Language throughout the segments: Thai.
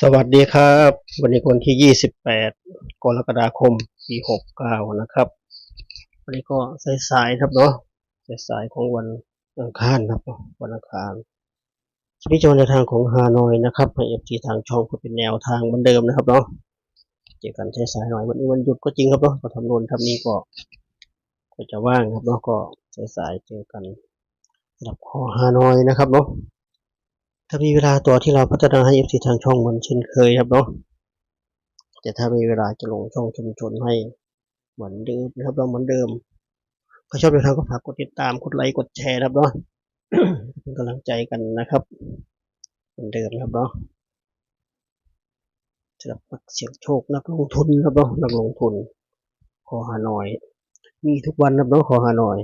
สวัสดีครับวันนี้วันที่28กรกฎาคมปี69นะครับวันนี้ก็สายๆครับเนาะสายๆของวันอังคารครับวันอังคารชีวิตในทางของฮานอยนะครับให้เอฟซีทางช่องก็เป็นแนวทางเหมือนเดิมนะครับเนาะเจอกันสายๆหน่อยวันนี้วันหยุดก็จริงครับเนาะก็ทำโน่นทำนี่ก็จะว่างครับเนาะก็สายๆเจอกันสำหรับข้อฮานอยนะครับเนาะถ้ามีเวลาตัวที่เราพัฒนาให้เอฟซีทางช่องเหมือนเช่นเคยครับเนาะแต่ถ้ามีเวลาจะลงช่องชุมชนให้เหมือนเดิมนะครับเราเหมือนเดิมถ้าชอบแนวทางก็ฝากกดติดตามกดไลค์กดแชร์ครับเนาะ เป็นกำลังใจกันนะครับเหมือนเดิมครับเนาะสำหรับนักเสี่ยงโชคนักลงทุนครับเนาะนักลงทุนขอฮานอยมีทุกวันครับเนาะขอฮานอย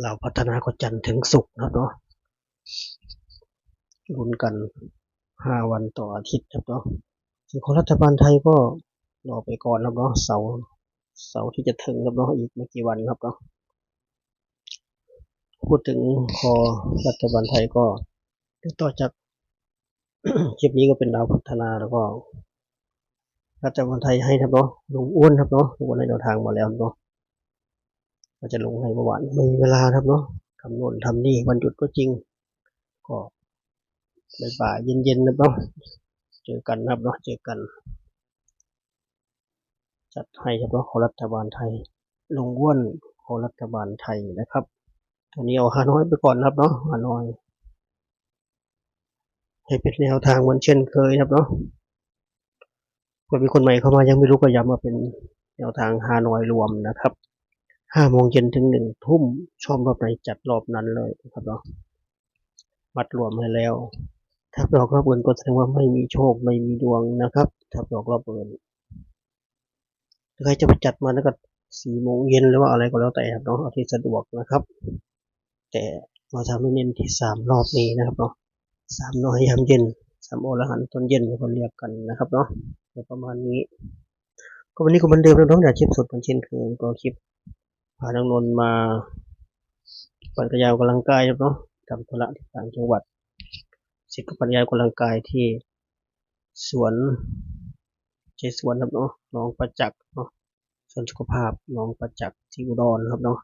เราพัฒนาก็จันทร์ถึงศุกร์ครับเนาะลุ้นกัน5 วันต่ออาทิตย์ครับเนาะส่วนของรัฐบาลไทยก็รอไปก่อนครับเนาะเสาร์ที่จะถึงครับเนาะอีกไม่กี่วันครับเนาะพูดถึงคอรัฐบาลไทยก็ต่อจาก คลิปนี้ก็เป็นดาวพัฒนาแล้วก็รัฐบาลไทยให้ครับเนาะลุงอ้วนครับเนาะลุงอ้วนให้แนวทางมาแล้วเนาะก็จะลงให้เมื่อวานไม่มีเวลาครับเนาะทำโน่นทำนี่วันหยุดก็จริงก็บ่ายเย็นๆนะเนาะเจอกันครับเนาะเจอกันจัดให้ครับเนาะของรัฐบาลไทยลุงอ้วนของรัฐบาลไทยนะครับตัวนี้เอาฮานอยไปก่อนครับเนาะฮานอยให้เป็นแนวทางเหมือนเช่นเคยครับเนาะเผื่อมีคนใหม่เข้ามายังไม่รู้ก็ย้ำมาเป็นแนวทางฮานอยรวมนะครับ5 โมงเย็นถึง1 ทุ่มชอบรอบไหนจัดรอบนั้นเลยนะครับเนาะมัดรวมให้แล้วถ้าดอกรอบอื่นก็แสดงว่าไม่มีโชคไม่มีดวงนะครับถ้าดอกรอบอื่นใครจะไปจัดมาแล้วก็4 โมงเย็นหรือว่าอะไรก็แล้วแต่ครับเนาะเอาที่สะดวกนะครับแต่เราจะไม่เน้นที่3 รอบนี้นะครับเนาะ3 น้อยยามเย็น3 อรหันต์ตอนเย็นก็เรียกกันนะครับเนาะประมาณนี้ก็วันนี้ก็เหมือนเดิมแล้วน้องอยากคลิปสดเหมือนเช่นเคยก็คลิปพาน้องนนท์มาปั่นจักรยานกำลังกายครับเนาะทำธุระที่ต่างจังหวัดเสร็จก็ปั่นจักรยานกำลังกายที่สวนสวนครับเนาะน้องประจักษ์เนาะสวนสุขภาพน้องประจักษ์ที่อุดรครับเนาะ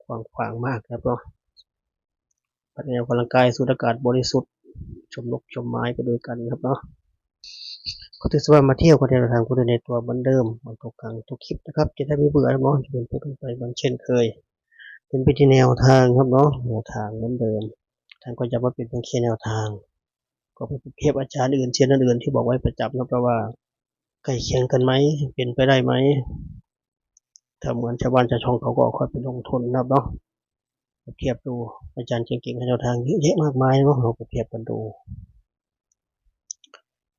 กว้างมากครับเนาะปั่นจักรยานกำลังกายสูดอากาศบริสุทธิ์ชมนกชมไม้ไปด้วยกันครับเนาะก็ถือว่ามาเที่ยวกันในทางคุณในตัวเหมือนเดิมมันทุกครั้งทุกคลิปนะครับจะได้ไม่เบื่อเนาะจะเป็นพูดกันไปเหมือนเช่นเคยเป็นไปที่แนวทางครับเนาะแนวทางเหมือนเดิมท่านก็จะมาเป็นเพียงแค่แนวทางก็ไปเทียบอาจารย์อื่นเชียนอื่นที่บอกไว้ประจำนะเพราะว่าใกล้เคียงกันไหมเป็นไปได้ไหมถ้าเหมือนชาวบ้านชาวช่องเขาก็ค่อยไปลงทุนนะครับเนาะเทียบดูอาจารย์เก่งๆให้แนวทางเยอะแยะมากมายเนาะเราไปเทียบกันดู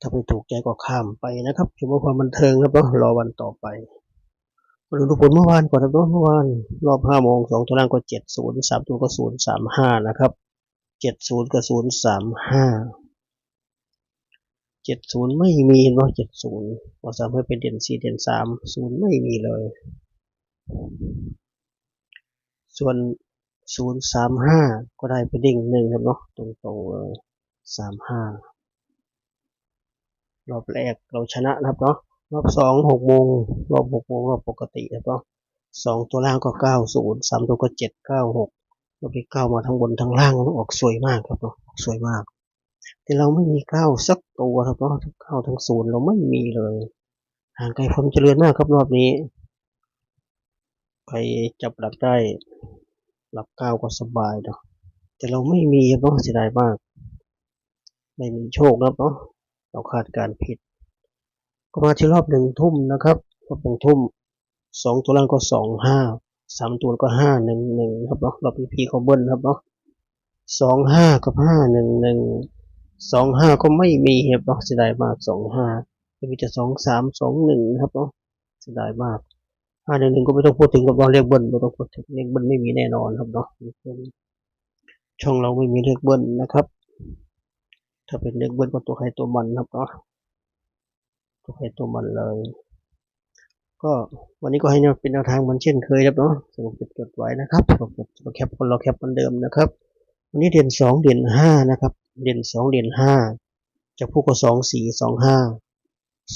ถ้าไม่ถูกใจก็ข้ามไปนะครับถือว่าความบันเทิงครับเนาะรอวันต่อไปมาดูผลเมื่อวานก่อนครับเนาะเมื่อวานรอบ5 โมง2 ตัวล่างก็70 3 ตัวก็035นะครับ70กับ03570ไม่มีเนาะ70ก็สามารถเป็นเด่น4เด่น3 0ไม่มีเลยส่วน035ก็ได้ไปดิ่ง1ครับเนาะตรงๆเลย35รอบแรกเราชนะนะครับเนาะรอบ2 6 โมงรอบ6 โมงรอบปกติครับเนาะ2 ตัวล่างก็90 3 ตัวก็796เราไป9มาทั้งบนทั้งล่างออกสวยมากครับเนาะสวยมากแต่เราไม่มี9สักตัวครับเนาะทั้ง9ทั้ง0เราไม่มีเลยห่างไกลความเจริญมากครับรอบนี้ใครจับหลักได้หลัก9ก็สบายเนาะแต่เราไม่มีครับเนาะเสียดายมากไม่มีโชคครับเนาะเราคาดการผิดก็มาที่รอบ1 ทุ่มนะครับรอบ1 ทุ่ม2 ตัวล่างก็25 3 ตัวก็511ครับเนาะรอบพีเขาเบิ้ลครับเนาะ25กับ511 25ก็ไม่มีครับเนาะเสียดายมาก25จะมีแต่2321ครับเนาะเสียดายมาก511ก็ไม่ต้องพูดถึงกับเราเรียกเบิ้ลไม่ต้องพูดถึงเรียกเบิ้ลไม่มีแน่นอนครับเนาะช่องเราไม่มีเรียกเบิ้ลนะครับถ้าเป็นเรียกเบิ้ลก็ตัวใครตัวมันครับเนาะตัวใครตัวมันเลยก็วันนี้ก็ให้เป็นแนวทางเหมือนเช่นเคยครับเนาะสรุปจดไว้นะครับเราแคปคนเราแคปเหมือนเดิมนะครับวันนี้เด่น2เด่น5นะครับเด่น2เด่น5 จับคู่ก็2425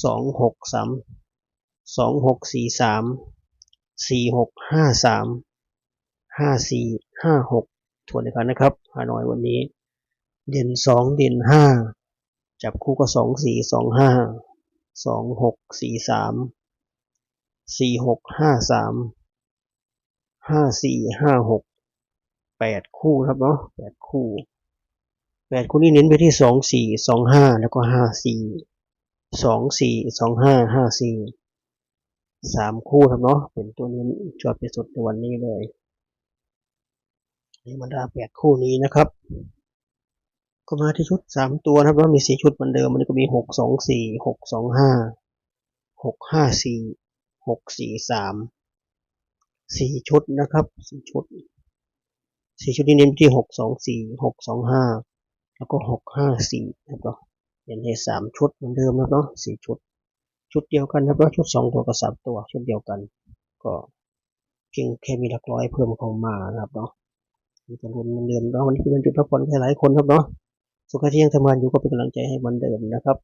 263 2643 4653 5456ทวนอีกครั้งนะครับฮานอยวันนี้เด่น2เด่น5จับคู่ก็2425 2643 4653 54568 คู่ครับเนาะ8 คู่นี้เน้นไปที่2425แล้วก็54 24 25 54 3 คู่ครับเนาะเป็นตัวเน้นชอบที่สุดในวันนี้เลยในบรรดา8 คู่นี้นะครับก็มาที่ชุด3 ตัวนะครับแล้วมี4 ชุดเหมือนเดิมมันก็มี624 625 654 643 4 ชุดนะครับ4 ชุดนี้เน้นที่624 625แล้วก็654นะครับเน้นให้3 ชุดเหมือนเดิมนะครับเนาะ4 ชุดเดียวกันครับแล้วชุด2 ตัวกับ3 ตัวชุดเดียวกันก็เพียงแค่มีหลักร้อยเพิ่มเข้ามานะครับเนาะมีจำนวนเหมือนเดิมแล้ววันนี้เป็นจุดพักผ่อนให้หลายคนครับเนาะส่วนใครที่ยังทำงานอยู่ก็เป็นกำลังใจให้เหมือนเดิมนะครับ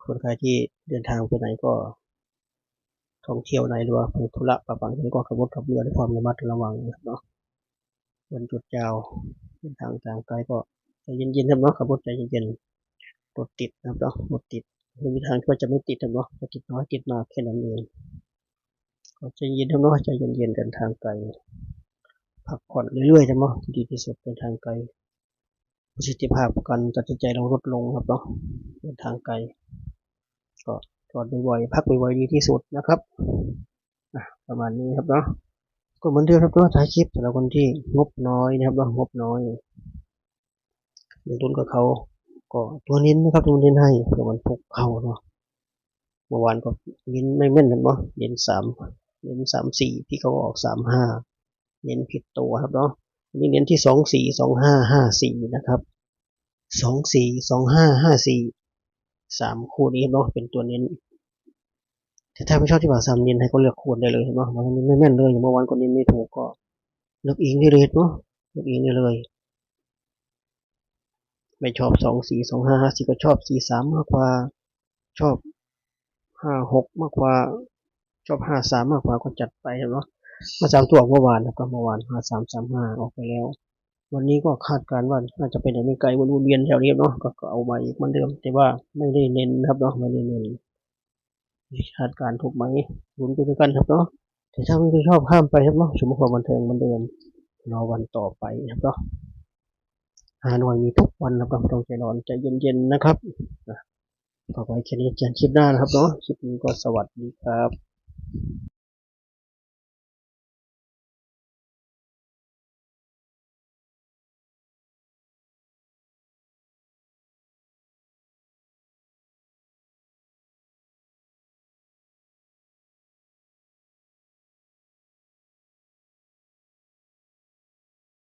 ส่วนใครที่เดินทางไปไหนก็ท่องเที่ยวไหนหรือว่าไปธุระปะปังนี้ก็ขับรถขับเรือด้วยความระมัดระวังนะครับเนาะวันหยุดยาวเดินทางต่างไกลก็ใจเย็นๆครับเนาะขับรถใจเย็นๆรถติดนะครับเนาะรถติดไม่มีทางที่ว่าจะไม่ติดครับเนาะจะติดน้อยติดมากแค่นั้นเองก็ใจเย็นครับเนาะใจเย็นๆเดินทางไกลพักผ่อนเรื่อยๆครับเนาะดีที่สุดเดินทางไกลประสิทธิภาพการตัดสินใจเราลดลงครับเนาะเดินทางไกลก็จอดบ่อยๆพักบ่อยๆดีที่สุดนะครับประมาณนี้ครับเนาะก็เหมือนเดิมครับเนาะถ่ายคลิปสำหรับคนที่งบน้อยนะครับเนาะงบน้อยลงทุนกับเขาก็ตัวเน้นนะครับตัวเน้นให้เพื่อมันพุกเข้าเนาะเมื่อวานก็เน้นไม่แม่นครับเนาะเน้น34ที่เขาออก35เน้นผิดตัวครับเนาะนี่เน้นที่24 25 54นะครับ24 25 54 3 คู่นี้เนาะเป็นตัวเน้นแต่ถ้าไม่ชอบที่ว่า3เน้นให้ก็เลือกคูณได้เลยเนาะมันไม่แม่นเลยเมื่อวานก็เน้นไม่ถูกก็เลือกเองได้เลยเนาะเลือกเองได้เลยไม่ชอบ24 25 54ก็ชอบ43มากกว่าชอบ56มากกว่าชอบ53มากกว่าก็จัดไปเนาะมา3 ตัวเมื่อวานนะครับเมื่อวาน5335ออกไปแล้ววันนี้ก็คาดการณ์ว่าน่าจะเป็นไม่ไกลวนเวียนแถวนี้เนาะก็เอามาอีกเหมือนเดิมแต่ว่าไม่ได้เน้นครับเนาะไม่ได้เน้นคาดการณ์ถูกไหมลุ้นไปด้วยกันครับเนาะแต่ถ้าไม่ชอบข้ามไปครับเนาะชมความบันเทิงเหมือนเดิมรอวันต่อไปครับเนาะฮานอยมีทุกวันนะครับต้องใจร้อนใจเย็นๆนะครับต่อไปแค่นี้เจอกันคลิปหน้านะครับเนาะคลิปนี้ก็สวัสดีครับ